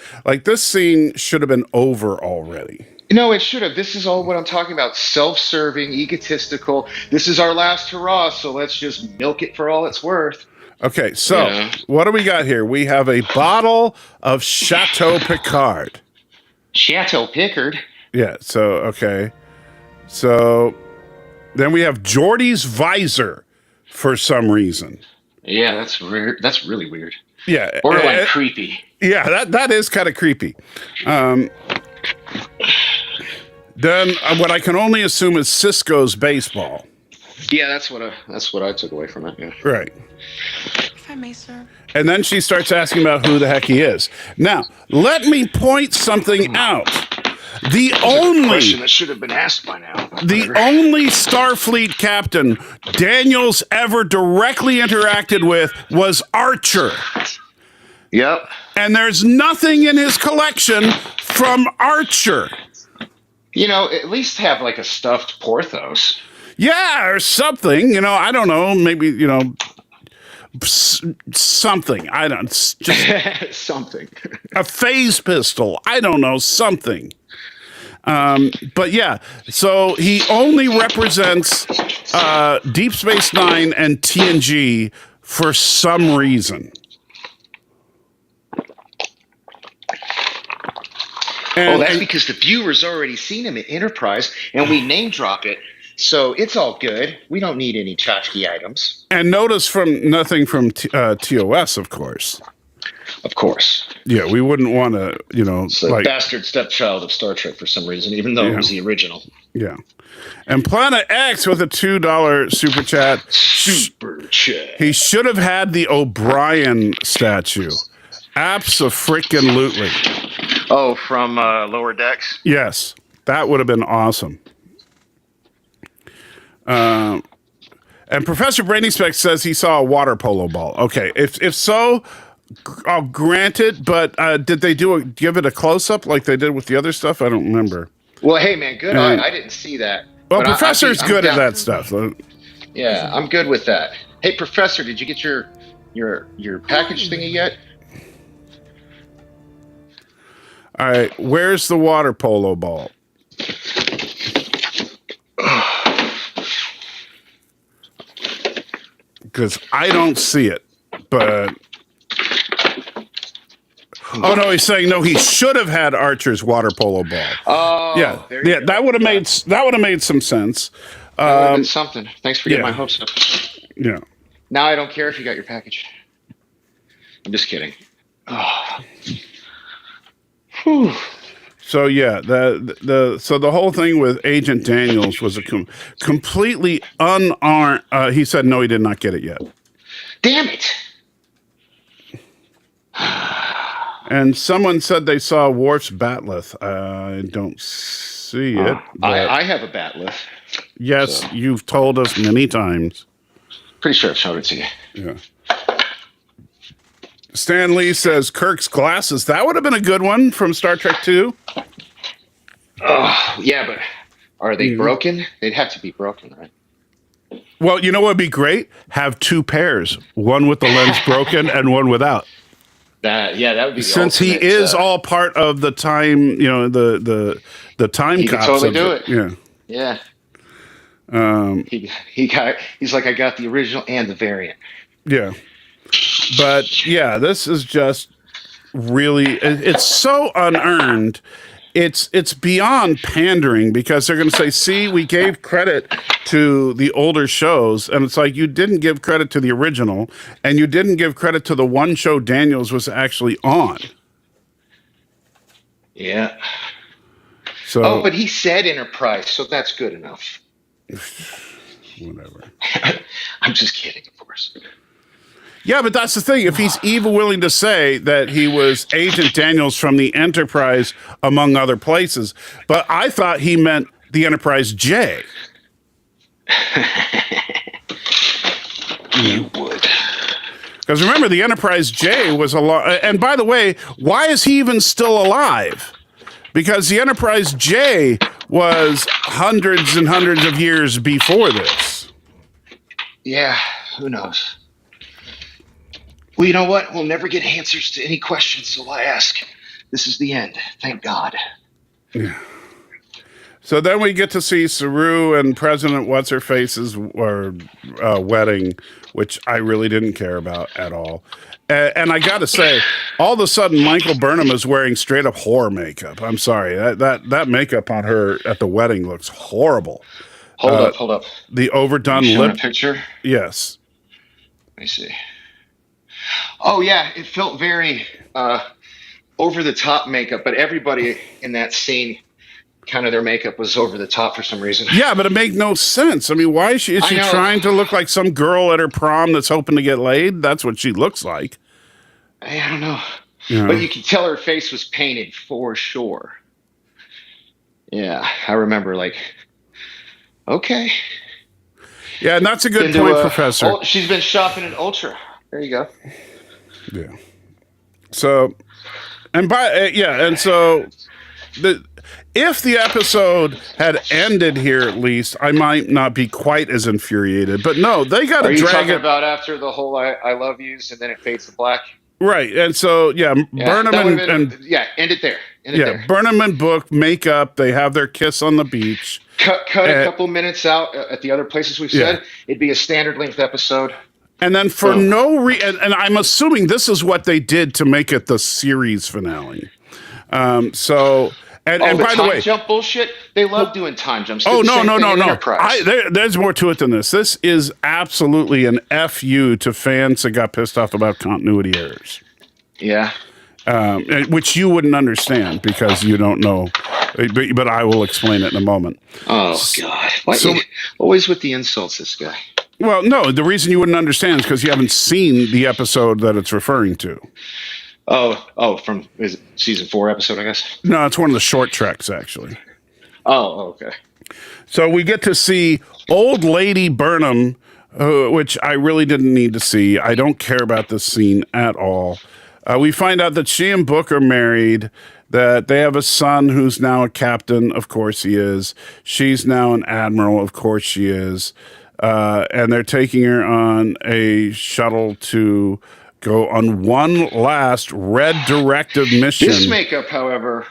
This scene should have been over already. No, it should have. This is all what I'm talking about. Self-serving, egotistical. This is our last hurrah, so let's just milk it for all it's worth. Okay, so what do we got here? We have a bottle of Chateau Picard. Chateau Picard? Yeah, so, okay. So, then we have Geordi's visor for some reason. Yeah, that's weird. That's really weird. Yeah. Borderline creepy. Yeah, that is kind of creepy. Then what I can only assume is Cisco's baseball. Yeah, that's what I took away from it. Yeah. Right. If I may, sir. And then she starts asking about who the heck he is. Now, let me point something out. The only question that should have been asked by now. The only Starfleet captain Daniels ever directly interacted with was Archer. Yep. And there's nothing in his collection from Archer. You know, at least have like a stuffed Porthos. Yeah, or something. You know, I don't know. Maybe, you know, something. I don't. Just something. a phase pistol. I don't know. Something. But yeah, so he only represents Deep Space Nine and TNG for some reason. And that's because the viewer's already seen him at Enterprise, and we name drop it, so it's all good. We don't need any tchotchke items. And notice nothing from TOS, of course. Of course. Yeah, we wouldn't want to, you know, it's the bastard stepchild of Star Trek for some reason, even though it was the original. Yeah. And Planet X with a $2 super chat. Super chat. He should have had the O'Brien statue. Abso-freaking-lutely. Oh, from Lower Decks? Yes, that would have been awesome. And Professor Brainy Spec says he saw a water polo ball. Okay, if so, I'll grant it, but did they give it a close-up like they did with the other stuff? I don't remember. Well, hey, man, good. I didn't see that. Well, Professor's good at that stuff. Yeah, I'm good with that. Hey, Professor, did you get your package thingy yet? All right, where's the water polo ball? Because I don't see it, but... Oh, no, he's saying, no, he should have had Archer's water polo ball. Oh, yeah, that would have made some sense. That would have been something. Thanks for getting my hopes up. Yeah. Now I don't care if you got your package. I'm just kidding. Oh. Whew. So yeah, the whole thing with Agent Daniels was a completely unarmed. He said no, he did not get it yet. Damn it! And someone said they saw Worf's bat'leth. I don't see it. I have a bat'leth. Yes, so. You've told us many times. Pretty sure I've showed it to you. Yeah. Stan Lee says Kirk's glasses. That would have been a good one from Star Trek II. Oh, yeah, but are they broken? They'd have to be broken, right? Well, you know what would be great? Have two pairs. One with the lens broken and one without. That would be since he is all part of the time, you know, the time he cops. He could totally do it. Yeah. He's like, I got the original and the variant. Yeah. But yeah, this is just really, it's so unearned. It's beyond pandering because they're going to say, see, we gave credit to the older shows. And it's like, you didn't give credit to the original and you didn't give credit to the one show Daniels was actually on. Yeah. So, but he said Enterprise, so that's good enough. Whatever. I'm just kidding, of course. Yeah, but that's the thing. If he's even willing to say that he was Agent Daniels from the Enterprise, among other places, but I thought he meant the Enterprise J. You would. Because remember, the Enterprise J was a lot. And by the way, why is he even still alive? Because the Enterprise J was hundreds and hundreds of years before this. Yeah, who knows? Well, you know what? We'll never get answers to any questions, so why ask? This is the end. Thank God. Yeah. So then we get to see Saru and President What's-Her-Face's wedding, which I really didn't care about at all. And I got to say, all of a sudden, Michael Burnham is wearing straight-up horror makeup. I'm sorry. That makeup on her at the wedding looks horrible. Hold up. The overdone lip. A picture? Yes. Let me see. Oh, yeah. It felt very over-the-top makeup, but everybody in that scene kind of their makeup was over the top for some reason. Yeah, but it made no sense. I mean, why is she trying to look like some girl at her prom that's hoping to get laid? That's what she looks like. I don't know. Yeah. But you could tell her face was painted for sure. Yeah, I remember like, okay. Yeah, and that's a good point, Professor. She's been shopping at Ultra. There you go. Yeah. So, and so if the episode had ended here at least, I might not be quite as infuriated. But no, they got to drag it. Are you talking about after the whole "I love yous" and then it fades to black? Right, and so Burnham and end it there. Burnham and Book make up. They have their kiss on the beach. Cut a couple minutes out at the other places we've said. It'd be a standard length episode. And then for no reason, and I'm assuming this is what they did to make it the series finale. And by the way, jump bullshit. They love doing time jumps. No. There's more to it than this. This is absolutely an FU to fans that got pissed off about continuity errors. Yeah. Which you wouldn't understand because you don't know, but I will explain it in a moment. Oh God! Always with the insults, this guy. Well, no, the reason you wouldn't understand is because you haven't seen the episode that it's referring to. From season 4 episode, I guess. No, it's one of the short treks, actually. Oh, okay. So we get to see old lady Burnham, which I really didn't need to see. I don't care about this scene at all. We find out that she and Book are married, that they have a son who's now a captain. Of course he is. She's now an admiral. Of course she is. And they're taking her on a shuttle to go on one last red directive mission. This makeup, however,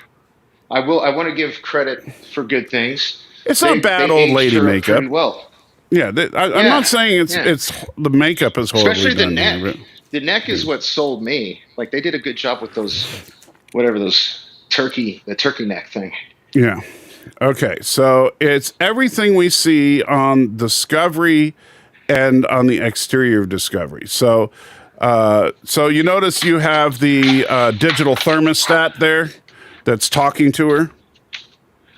I want to give credit for good things. It's not bad old lady makeup. Pretty well. Yeah, I'm not saying it's the makeup is horribly especially the done neck. Here, the neck is what sold me. Like they did a good job with those turkey neck thing. Yeah. Okay, so it's everything we see on Discovery and on the exterior of Discovery. So you notice you have the digital thermostat there that's talking to her.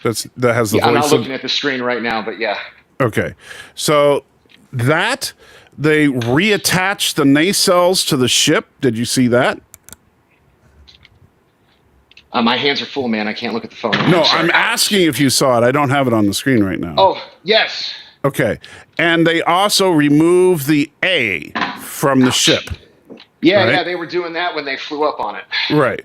That has the voice. I'm not looking at the screen right now, but yeah. Okay, so that they reattach the nacelles to the ship. Did you see that? My hands are full, man. I can't look at the phone. No, I'm asking if you saw it. I don't have it on the screen right now. Oh, yes. Okay. And they also remove the A from the ship. Yeah, right? Yeah, they were doing that when they flew up on it. Right.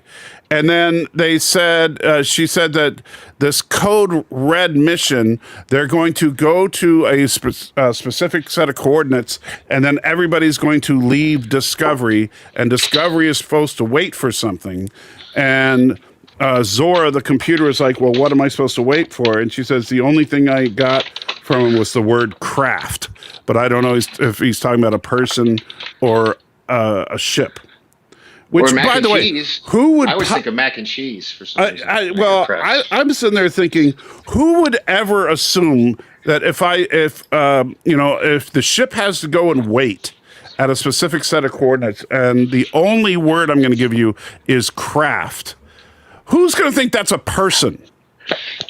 And then they said, she said that this code red mission, they're going to go to a specific set of coordinates, and then everybody's going to leave Discovery, and Discovery is supposed to wait for something. And Zora, the computer, is like, well, what am I supposed to wait for? And she says, the only thing I got from him was the word craft. But I don't know if he's talking about a person or a ship. Which, by the way, who would... I always think of mac and cheese for some reason. I'm sitting there thinking, who would ever assume that if the ship has to go and wait at a specific set of coordinates, and the only word I'm going to give you is craft, who's going to think that's a person?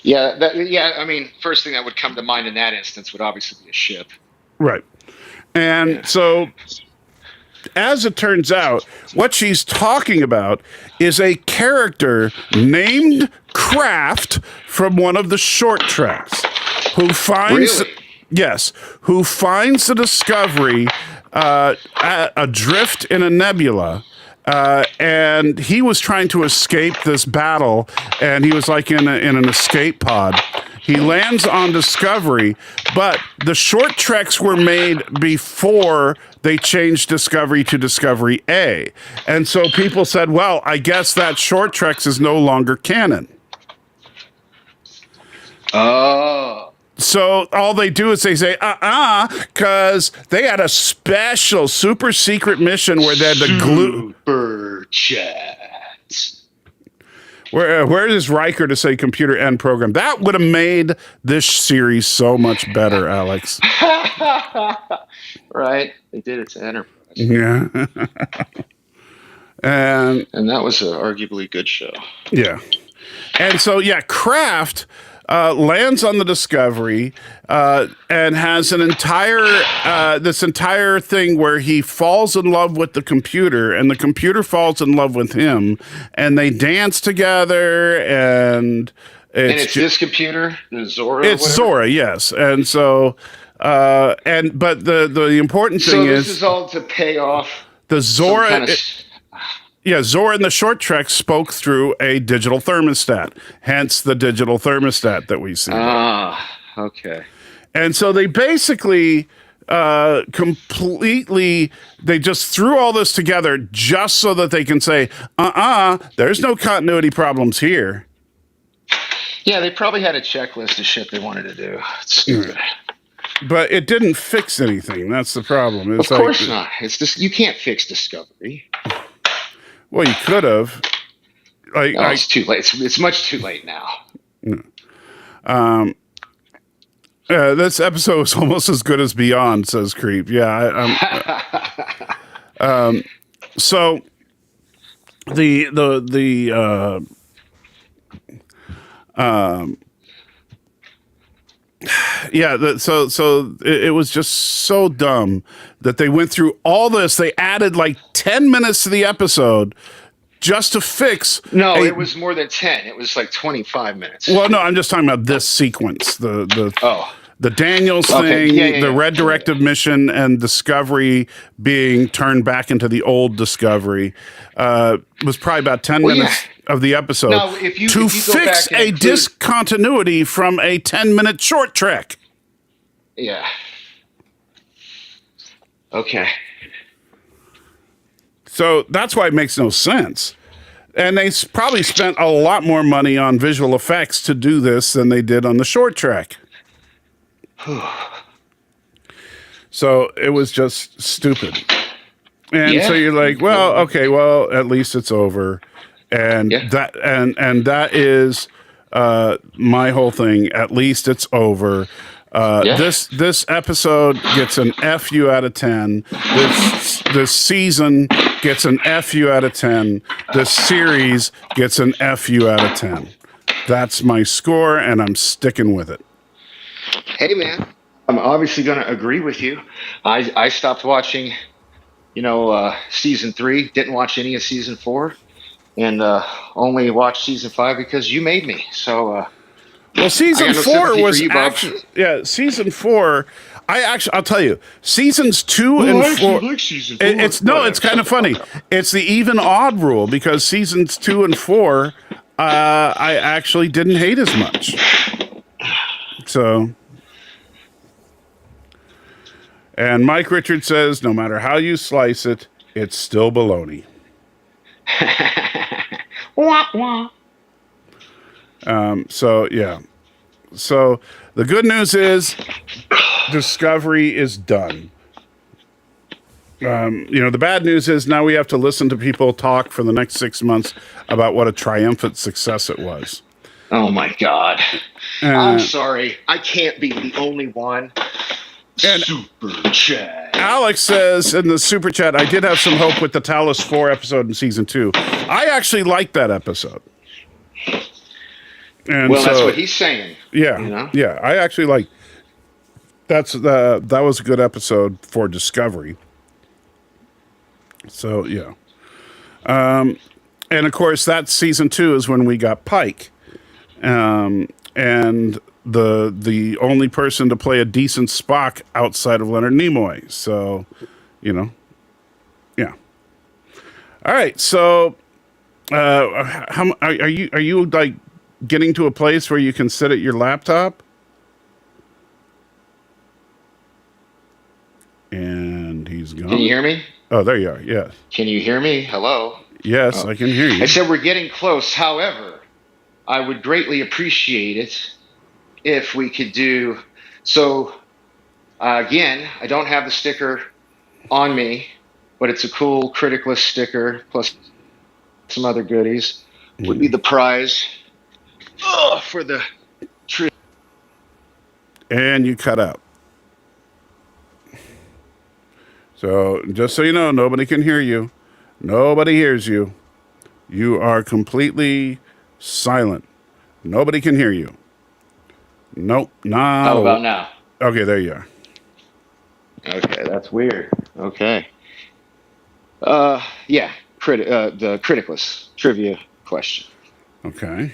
Yeah. I mean, first thing that would come to mind in that instance would obviously be a ship. Right. And so, as it turns out, what she's talking about is a character named Kraft from one of the short treks who finds... Really? Yes, who finds the Discovery adrift in a nebula, and he was trying to escape this battle, and he was like in an escape pod. He lands on Discovery, but the short treks were made before they changed Discovery to Discovery A. And so people said, well, I guess that short treks is no longer canon. Oh. So all they do is they say, because they had a special super secret mission where they had to glue. Super chats. Where is Riker to say computer end program? That would have made this series so much better, Alex. Right. They did it to Enterprise. Yeah. and that was an arguably good show. Yeah. And so, Kraft... lands on the Discovery and has an entire this entire thing where he falls in love with the computer, and the computer falls in love with him, and they dance together, and it's this computer, the Zora. It's Zora, yes, and so but the important thing so this is all to pay off the Zora. Kind of Yeah, Zora in the short trek spoke through a digital thermostat, hence the digital thermostat that we see. Okay. And so they basically completely, they just threw all this together just so that they can say, there's no continuity problems here. Yeah, they probably had a checklist of shit they wanted to do. It's stupid. But it didn't fix anything. That's the problem. It's of course not. It's just, you can't fix Discovery. Well, you could have. It's too late. It's much too late now. This episode is almost as good as Beyond, says Creep. Yeah. So it was just so dumb that they went through all this. They added like 10 minutes to the episode just to fix. No, it was more than 10. It was like 25 minutes. Well, no, I'm just talking about this sequence. The Daniels thing, the Red Directive mission, and Discovery being turned back into the old Discovery was probably about 10 minutes of the episode to fix a discontinuity from a 10-minute short trek. Yeah. Okay. So that's why it makes no sense. And they probably spent a lot more money on visual effects to do this than they did on the short trek. So it was just stupid. And so you're like, well, okay, well, at least it's over. And that is my whole thing. At least it's over. This episode gets an FU out of 10. This season gets an FU out of 10. This series gets an FU out of 10. That's my score, and I'm sticking with it. Hey, man, I'm obviously going to agree with you. I stopped watching, season 3, didn't watch any of season 4, and only watched season 5 because you made me. So, well, season 4 was actually, season 4. I'll tell you, seasons 2 and 4. Like season 4. It's kind of funny. It's the even odd rule because seasons 2 and 4, I actually didn't hate as much. So, and Mike Richards says, no matter how you slice it, it's still baloney. Wah, wah. So the good news is Discovery is done. The bad news is now we have to listen to people talk for the next 6 months about what a triumphant success it was. Oh my God. I'm sorry. I can't be the only one. Super chat. Alex says in the super chat, I did have some hope with the Talos 4 episode in season 2. I actually liked that episode. And that's what he's saying. Yeah. Yeah. I actually like that was a good episode for Discovery. So yeah. And of course that season 2 is when we got Pike. And the only person to play a decent Spock outside of Leonard Nimoy. So, yeah. All right. So, how are you like getting to a place where you can sit at your laptop? And he's gone. Can you hear me? Oh, there you are. Yes. Can you hear me? Hello. Yes, I can hear you. I said we're getting close. However, I would greatly appreciate it if we could do so. Again, I don't have the sticker on me, but it's a cool Criticalist sticker plus some other goodies. Would be the prize for the trip. And you cut out. So just so you know, nobody can hear you. Nobody hears you. You are completely silent. Nobody can hear you. Nope, not. How about now? Okay, there you are. Okay, that's weird. Okay. Yeah, the Criticless trivia question. Okay.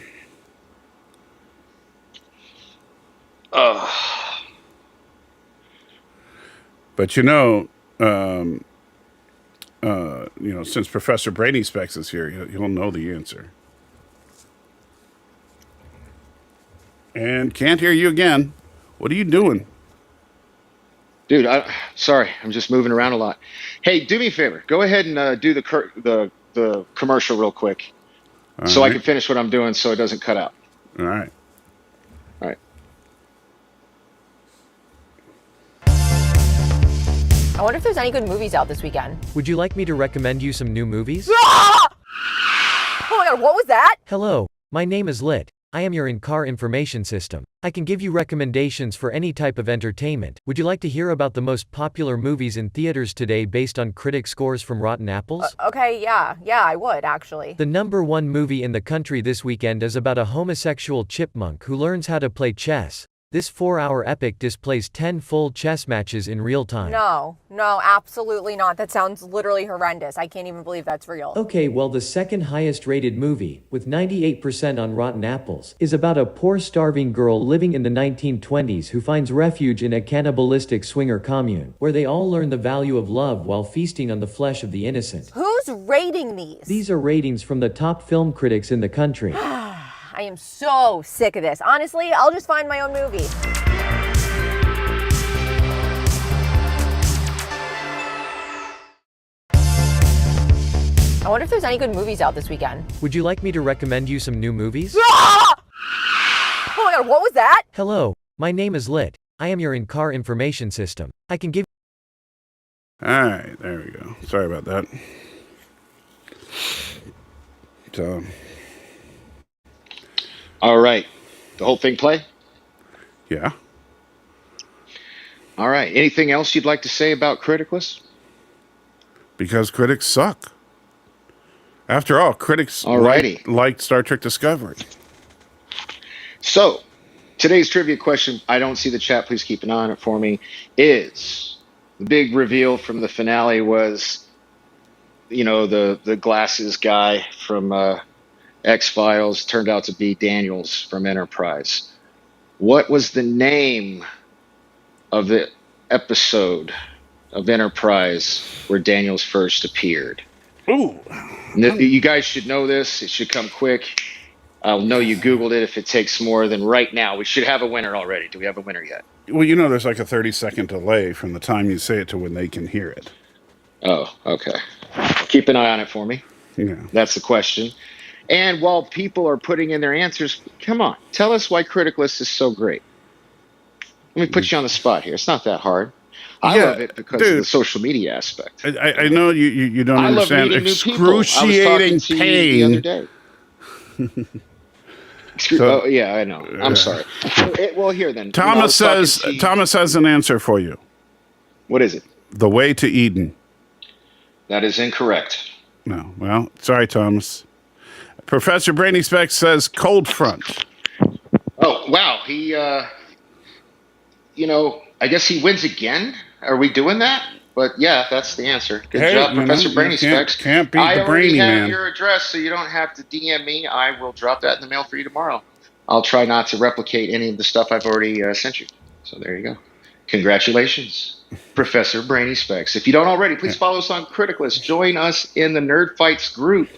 Uh, But since Professor Brady Specs is here, he'll know the answer. And can't hear you again. What are you doing? Dude, sorry, I'm just moving around a lot. Hey, do me a favor. Go ahead and do the commercial real quick, All so I right. can finish what I'm doing, so it doesn't cut out. All right. All right. I wonder if there's any good movies out this weekend. Would you like me to recommend you some new movies? Ah! Oh my god, what was that? Hello, my name is Lit. I am your in-car information system. I can give you recommendations for any type of entertainment. Would you like to hear about the most popular movies in theaters today based on critic scores from Rotten Apples? Okay, yeah, I would, actually. The #1 movie in the country this weekend is about a homosexual chipmunk who learns how to play chess. This 4-hour epic displays 10 full chess matches in real time. No, absolutely not. That sounds literally horrendous. I can't even believe that's real. Okay, well, the second highest rated movie, with 98% on Rotten Apples, is about a poor starving girl living in the 1920s who finds refuge in a cannibalistic swinger commune, where they all learn the value of love while feasting on the flesh of the innocent. Who's rating these? These are ratings from the top film critics in the country. I am so sick of this. Honestly, I'll just find my own movie. I wonder if there's any good movies out this weekend. Would you like me to recommend you some new movies? Ah! Oh my god, what was that? Hello, my name is Lit. I am your in-car information system. I can give. All right, there we go. Sorry about that. So, All right. The whole thing play? yeah. All right. Anything else you'd like to say about Criticless? Because critics suck. After all, critics Alrighty. liked Star Trek Discovery. So, today's trivia question, I don't see the chat, please keep an eye on it for me, is the big reveal from the finale was, the glasses guy from X-Files turned out to be Daniels from Enterprise. What was the name of the episode of Enterprise where Daniels first appeared? Ooh. You guys should know this. It should come quick. I'll know you Googled it if it takes more than right now. We should have a winner already. Do we have a winner yet? Well, there's like a 30-second delay from the time you say it to when they can hear it. Oh, okay. Keep an eye on it for me. Yeah. That's the question. And while people are putting in their answers, come on, tell us why Criticless is so great. Let me put you on the spot here. It's not that hard. I love it because of the social media aspect. I know you don't I love understand meeting new people. I was talking excruciating to you pain. the other day. Oh, yeah, I know. I'm sorry. Well, here then. Thomas has an answer for you. What is it? The Way to Eden. That is incorrect. No, well, sorry, Thomas. Professor Brainy Specs says Cold Front. Oh, wow. He, I guess he wins again. Are we doing that? But yeah, that's the answer. Good job, Professor Brainy Specs. Can't beat the Brainy I already have Man. your address, so you don't have to DM me. I will drop that in the mail for you tomorrow. I'll try not to replicate any of the stuff I've already sent you. So there you go. Congratulations, Professor Brainy Specs. If you don't already, please follow us on Criticless. Join us in the Nerd Fights group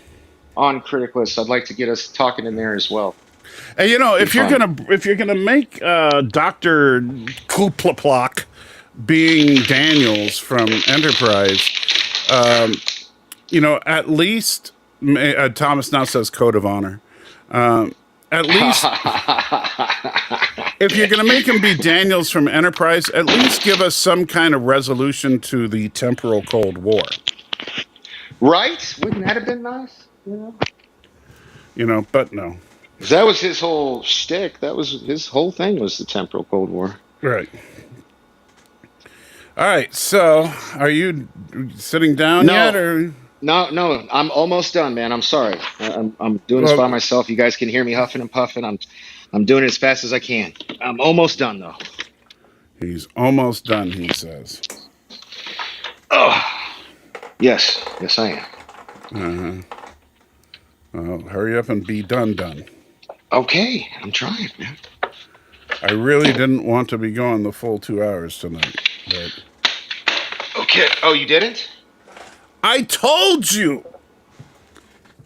on Criticless. I'd like to get us talking in there as well. Hey, if you're gonna make Dr. Kuplaplok being Daniels from Enterprise, at least Thomas now says Code of Honor. At least if you're gonna make him be Daniels from Enterprise, at least give us some kind of resolution to the temporal Cold War. Right? Wouldn't that have been nice? But no. That was his whole shtick. That was his whole thing, was the temporal Cold War. Right. All right. So, are you sitting down yet, or No, I'm almost done, man. I'm sorry. I'm doing this by Well, myself. You guys can hear me huffing and puffing. I'm doing it as fast as I can. I'm almost done though. he's almost done, he says. Oh, yes, I am. Well, hurry up and be done. Okay, I'm trying, man. I really didn't want to be going the full 2 hours tonight, but Okay. Oh, you didn't? I told you.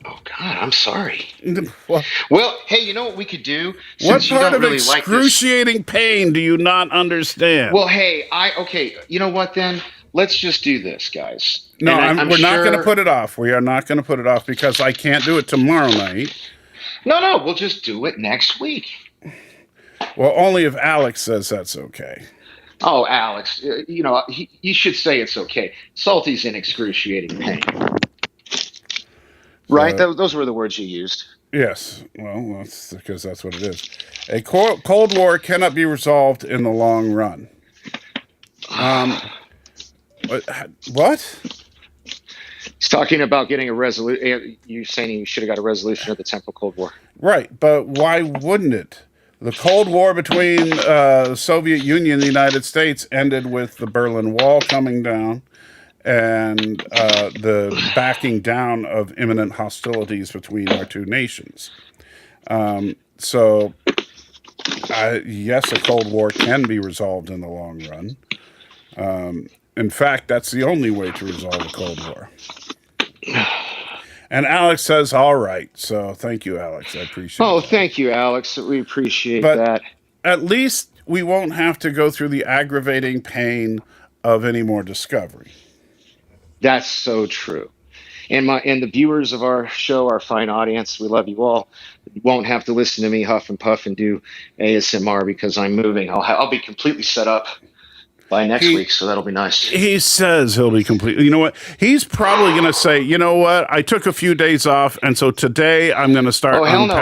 Oh God, I'm sorry. What, Well, hey, you know what we could do what since you part don't of really like this. excruciating pain do you not understand? Well, hey, okay. You know what then? Let's just do this, guys. No, And I'm we're not going to sure. put it off. We are not going to put it off because I can't do it tomorrow night. No, we'll just do it next week. Well, only if Alex says that's okay. Oh, Alex, you should say it's okay. Salty's in excruciating pain. Right? Those were the words you used. Yes. Well, that's because that's what it is. A Cold War cannot be resolved in the long run. What? He's talking about getting a resolution. You saying you should have got a resolution of the Temple Cold War. Right, but why wouldn't it? The Cold War between the Soviet Union and the United States ended with the Berlin Wall coming down and the backing down of imminent hostilities between our two nations. So, yes, a Cold War can be resolved in the long run. In fact, that's the only way to resolve a Cold War. And Alex says, all right. So thank you, Alex. I appreciate it. Oh, thank you, Alex. We appreciate But that. at least we won't have to go through the aggravating pain of any more discovery. That's so true. And the viewers of our show, our fine audience, we love you all. You won't have to listen to me huff and puff and do ASMR because I'm moving. I'll be completely set up by next week, so that'll be nice. He says he'll be completely. You know what? He's probably going to say, you know what? I took a few days off, and so today I'm going to start. Oh, hell no.